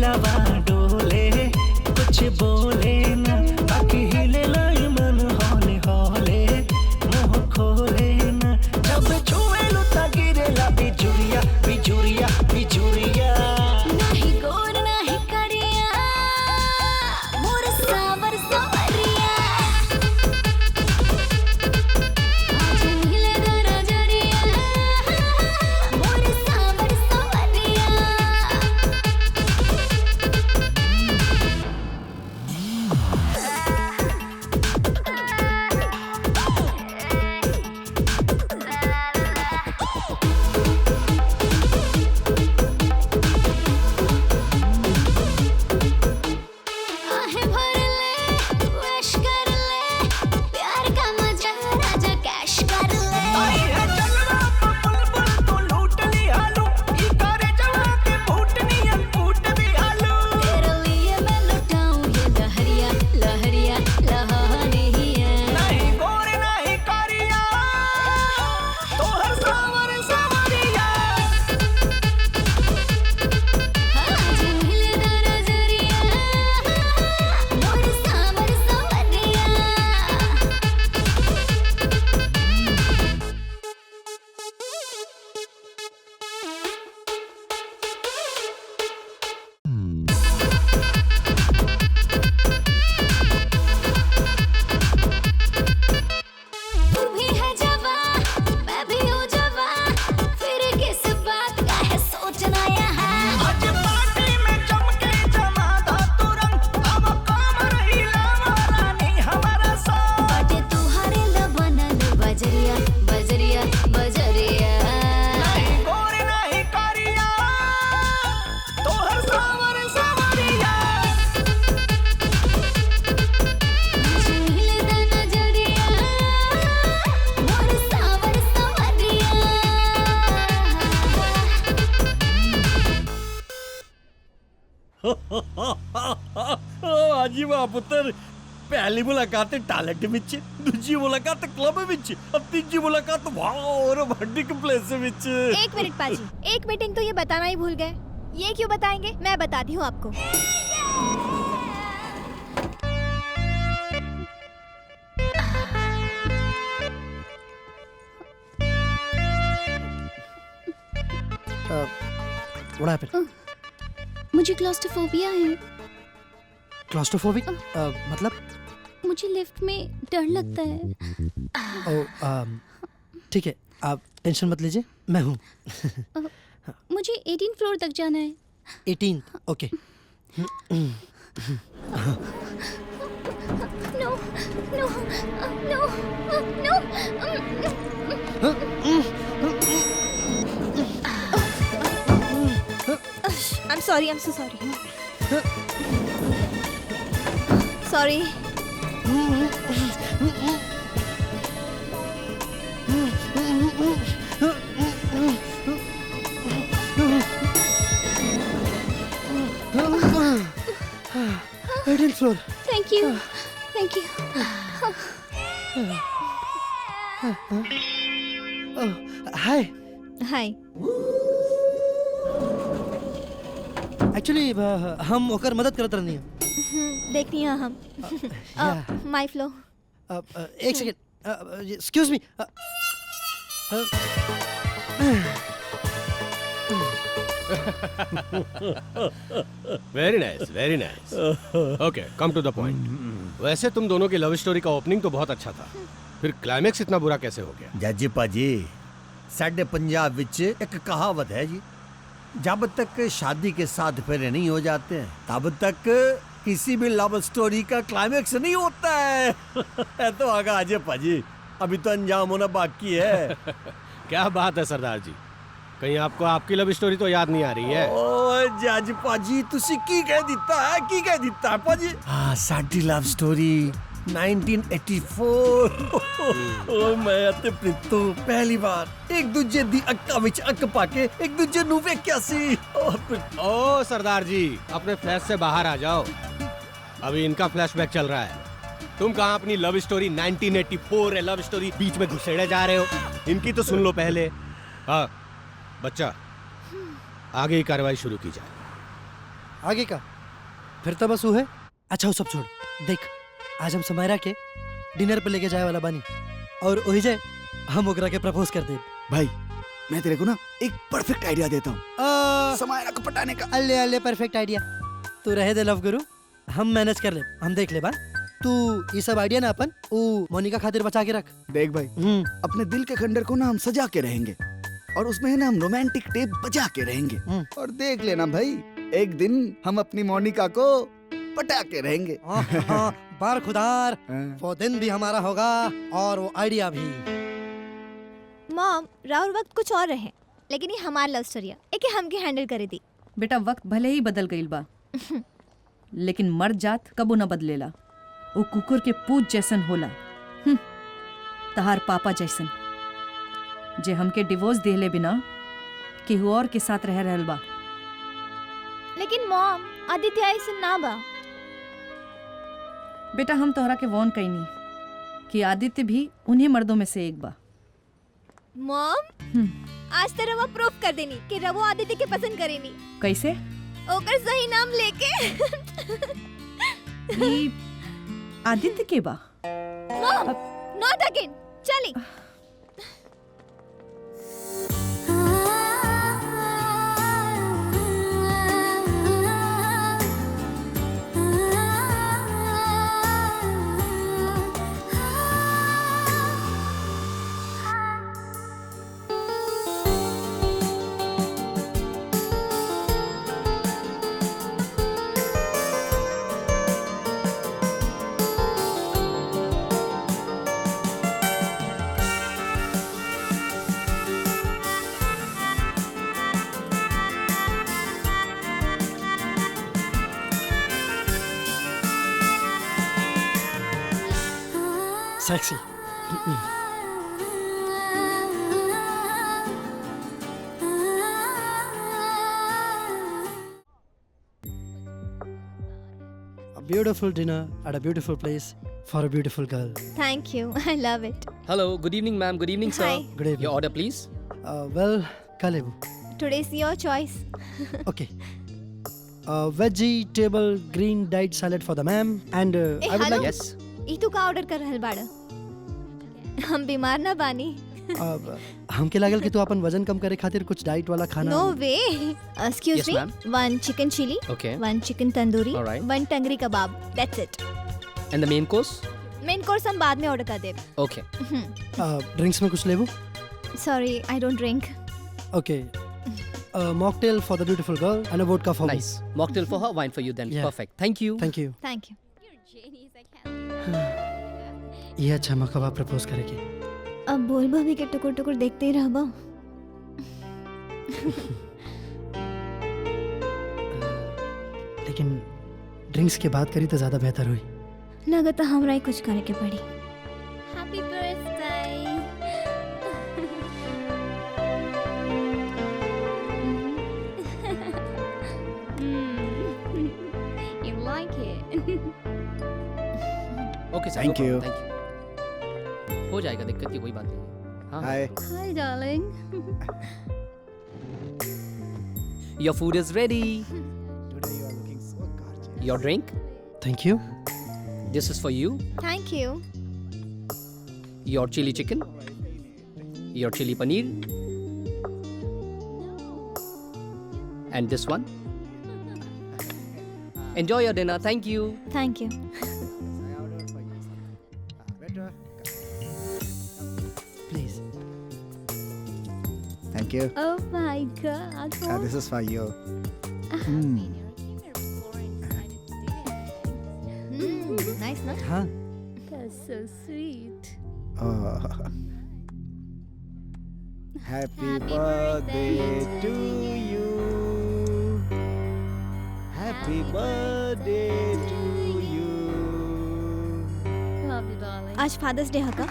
दिलावा डोले कुछ बोले ना बाकी हिले लाई मन हौले हौले मुंह खोले ना जब छुए लुता गिरेला बिजुरिया बिजुरिया बिजुरिया नाही गोर नाही करिया मोर सावर सावरिया आज हिले दरा जरिया मोर सावर सावरिया आहे भर ले विश कर ले प्यार का मजा राजा कैश कर ले आई है चलना बुलबुल तो लूट ली आलू ई करे जवा के फूटनी फूट भी आलू तेरे लिए मैं लुटाऊं ये लहरिया लहरिया लहरिया नहीं गोरे नहीं करिया तो हर सावर सावरिया आज हिले दरा जरिया मोर सावर सावरिया तू भी है जवां मैं भी हूँ जवां फिर किस बात का है सोचना यहाँ आज पार्टी में चमके जमादा तुरंग अब कमर हिलावा रानी हमारा साथ बाटे तुहारे लबनल बजरिया बजरिया बजरिया नहीं गोरे नहीं करिया तो हर सावर सावरिया आज हिले दा नजरिया मोर सावर सावरिया आजी वाह पुत्र पहली मुलाकात टैलेंट विच दूजी मुलाकात क्लब विच और तीजी मुलाकात वाओ रोमांटिक प्लेस विच एक मिनट पाजी, एक मीटिंग तो ये बताना ही भूल गए। ये क्यों बताएंगे? मैं बताती हूँ आपको। What happened? मुझे क्लॉस्ट्रोफोबिया है Claustrophobic? मतलब? मुझे लिफ्ट में डर लगता है ठीक है, आप टेंशन मत लीजिए, मैं हूँ। मुझे 18 फ्लोर तक जाना है 18, ओके। नो नो नो नो I'm sorry, I'm so sorry. Sorry. Floor. Thank you thank you hi. Hi. Actually हम ओकर मदद करत रहनी है। देखनी है हम। माय फ्लो। एक second, excuse me. Very nice very nice. Okay come to the point. वैसे तुम दोनों की लव स्टोरी का ओपनिंग तो बहुत अच्छा था, फिर क्लाइमैक्स इतना बुरा कैसे हो गया? जज पाजी, साडे पंजाब विच एक कहावत है जी, जब तक शादी के साथ फेरे नहीं हो जाते हैं तब तक किसी भी लव स्टोरी का क्लाइमैक्स नहीं होता है। तो आगा अजय पाजी, अभी तो अंजाम होना बाकी है। क्या बात है सरदार जी, कहीं आपको आपकी लव स्टोरी तो याद नहीं आ रही है? ओ जज पाजी, तुसी की कह दिता है, की कह दिता है पाजी? हाँ, साडी लव स्टोरी 1984। ओ मैं ते प्रीतू पहली बार एक दूजे दी अक्का विच अक पाके एक दूजे नु वेख्या सी। ओ सरदार जी, अपने फ्लैश से बाहर आ जाओ, अभी इनका फ्लैशबैक चल रहा है। तुम कहाँ अपनी लव स्टोरी 1984 है लव स्टोरी बीच में घुसेड़े जा रहे हो? इनकी तो सुन लो पहले। हाँ बच्चा, आगे की कार्रवाई शुरू की जाए। आगे का फिर तो बस वो है। अच्छा वो सब छोड़, देख आज हम समायरा के डिनर पे लेके जाए वाला बानी और वही जाए हम ओकरा के प्रपोज कर दे। भाई मैं तेरे को ना एक परफेक्ट आइडिया देता हूँ समायरा को पटाने का। अल्ले अल्ले परफेक्ट आइडिया। तू रहे दे लव गुरु, हम मैनेज कर ले, हम देख ले बा। तू ये सब आइडिया ना अपन वो मोनिका खातिर बचा के रख। देख भाई अपने दिल के खंडर को ना हम सजा के रहेंगे और उसमें है ना हम रोमांटिक टेप बजा के रहेंगे। और देख लेना भाई एक दिन हम अपनी मोनिका को पटा के रहेंगे। बार खुदार हाँ। वो दिन भी हमारा होगा और वो आइडिया भी। मॉम राहुल वक्त कुछ और रहे, लेकिन ये हमारी लव स्टोरी है, एक हमके हैंडल करे दी। बेटा वक्त भले ही बदल गईल बा लेकिन मर्द जात कबो न बदलेला। वो कुकुर के पूछ जैसन होला। तहार पापा जैसन जे हमके डिवोर्स देले बिना केहू और के साथ रह रहल बा। लेकिन मॉम आदित्य ऐसे ना बा। बेटा हम तोहरा के वॉर्न कईनी कि आदित्य भी उन्हीं मर्दों में से एक बा। मॉम आज तो रवा प्रूफ कर देनी कि रवो आदित्य के पसंद करेनी। कैसे? ओकर सही नाम लेके। ई आदित्य के बा? मॉम नॉट अगेन, चली। Sexy. A beautiful dinner at a beautiful place for a beautiful girl. Thank you, I love it. Hello, good evening, ma'am. Good evening, sir. Hi. Good evening. Your order, please. Well, Kalebu. Today's your choice. Okay. Vegetable green dyed salad for the ma'am and Hey, I would hello? like Yes. ई तू का order कर रहल बाड़ा? हम बीमार ना बानी। हमके लागल कि तू अपन वजन कम करे खातिर कुछ डाइट वाला खाना। No way. Excuse Yes, me. ma'am. 1 chicken chili, Okay. 1 chicken tandoori, Alright. 1 tangri kebab. That's it. And the main course? Main course हम बाद में ऑर्डर कर देब। Okay. ड्रिंक्स में कुछ लेबू? Sorry, I don't drink. Okay. Mocktail for the beautiful girl and a vodka for Nice. Mocktail for her, wine for you then. Yeah. Perfect. Thank you. me. Thank you. Thank you. ये अच्छा मौका बा propose करे के। अब बोल भाभी के टुकुर टुकुर देखते ही रहबा। लेकिन ड्रिंक्स के बाद करी तो ज्यादा बेहतर हुई। लगता हमरा ही कुछ करे के पड़ी। Happy birthday. You like it? Okay, sir. Thank no you. problem. Thank you. हो जाएगा, दिक्कत की कोई बात नहीं। हाँ। हाय। Hi, darling. Your food is ready. Today you are looking so gorgeous. Your drink. Thank you. This is for you. Thank you. Your chili chicken. Your chili paneer. And this one. Enjoy your dinner. Thank you. Thank you. Please. Thank you. Oh my God. This is for you. Nice, no? हाँ. That's so sweet. Oh. Happy birthday to you. Happy birthday to you. Love you, darling. आज fathers day है का?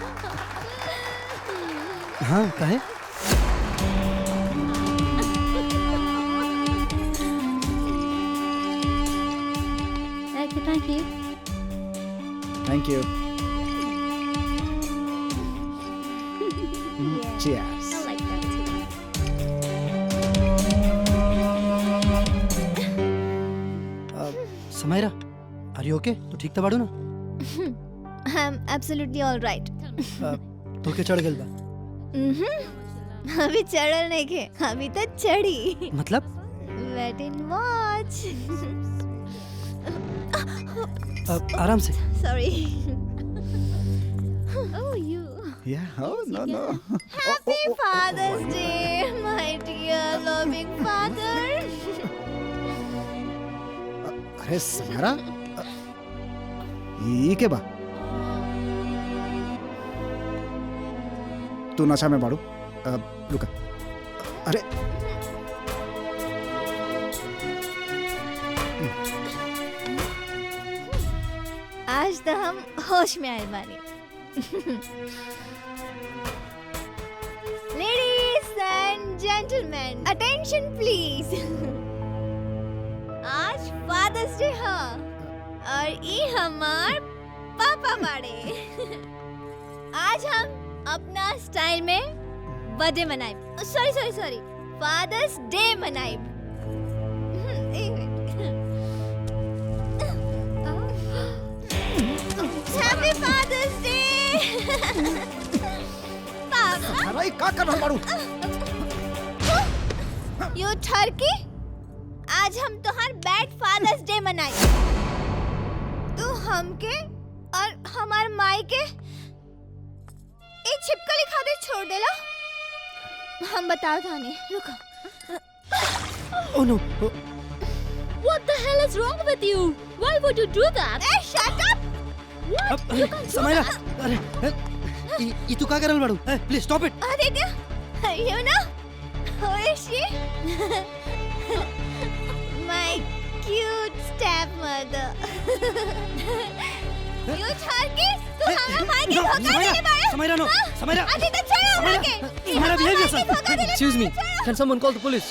हाँ काहे? Thank you. Thank you. Yeah. Cheers. I like that too. Samaira, are you okay? तो ठीक था बाड़ू ना? I am absolutely alright. तो के चढ़ गइल बा? अभी चढ़ल नहीं के, अभी तो चढ़ी। मतलब? Wait and watch. आराम से। Sorry. Oh you. Yeah, oh, no. Happy Father's Day, my dear loving father. अरे समायरा, ये के बा? तू नशा में बाड़ू? रुका। अरे आज तो हम होश में आए बानी। Ladies and gentlemen, attention please. आज फादर्स डे है और ये हमार पापा बाड़े। आज हम अपना स्टाइल में बर्थडे मनाए। सॉरी फादर्स डे मनाए। Happy father's day. पापा अरे का कर रहा बाड़ू? यू ठरकी, आज हम तोहार बैड फादर्स डे मनाई। तू हमके और हमार माई के एक छिपकली खातिर छोड़ देला। हम बताओ थाने, रुको। Oh no. What the hell is wrong with you? Why would you do that? A shut up. Samaira, अरे ये तू का करल बाड़ू? Please stop it. Aditya, you know who is she? My cute stepmother. You ठरकी, तू हमारे माई के धोखा देने वाला। समायरा नो, समायरा। आदित्य छोड़ो हमरा के। Samaira behave yourself. Excuse me, can someone call the police?